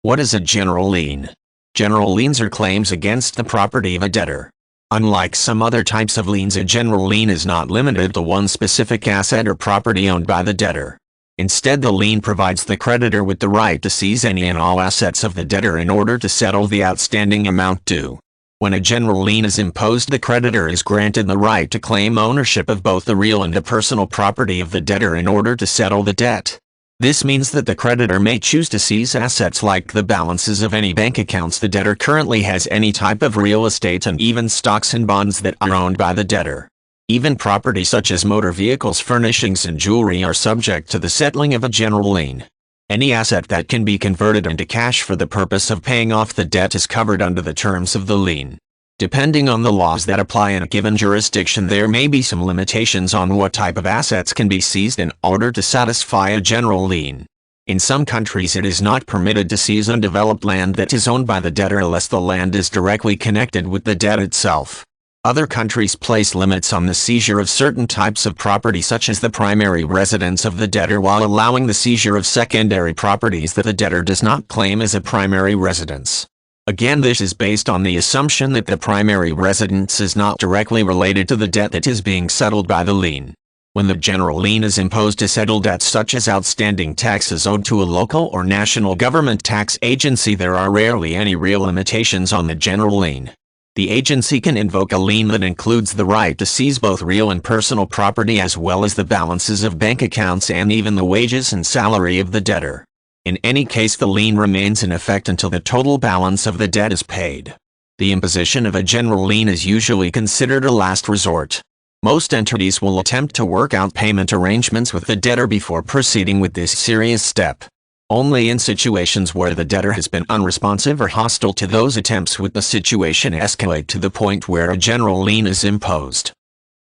What is a general lien? General liens are claims against the property of a debtor. Unlike some other types of liens, a general lien is not limited to one specific asset or property owned by the debtor. Instead, the lien provides the creditor with the right to seize any and all assets of the debtor in order to settle the outstanding amount due. When a general lien is imposed, the creditor is granted the right to claim ownership of both the real and the personal property of the debtor in order to settle the debt. This means that the creditor may choose to seize assets like the balances of any bank accounts the debtor currently has, any type of real estate, and even stocks and bonds that are owned by the debtor. Even property such as motor vehicles, furnishings, and jewelry are subject to the settling of a general lien. Any asset that can be converted into cash for the purpose of paying off the debt is covered under the terms of the lien. Depending on the laws that apply in a given jurisdiction, there may be some limitations on what type of assets can be seized in order to satisfy a general lien. In some countries, it is not permitted to seize undeveloped land that is owned by the debtor unless the land is directly connected with the debt itself. Other countries place limits on the seizure of certain types of property, such as the primary residence of the debtor, while allowing the seizure of secondary properties that the debtor does not claim as a primary residence. Again, this is based on the assumption that the primary residence is not directly related to the debt that is being settled by the lien. When the general lien is imposed to settle debts such as outstanding taxes owed to a local or national government tax agency, there are rarely any real limitations on the general lien. The agency can invoke a lien that includes the right to seize both real and personal property, as well as the balances of bank accounts and even the wages and salary of the debtor. In any case, the lien remains in effect until the total balance of the debt is paid. The imposition of a general lien is usually considered a last resort. Most entities will attempt to work out payment arrangements with the debtor before proceeding with this serious step. Only in situations where the debtor has been unresponsive or hostile to those attempts would the situation escalate to the point where a general lien is imposed.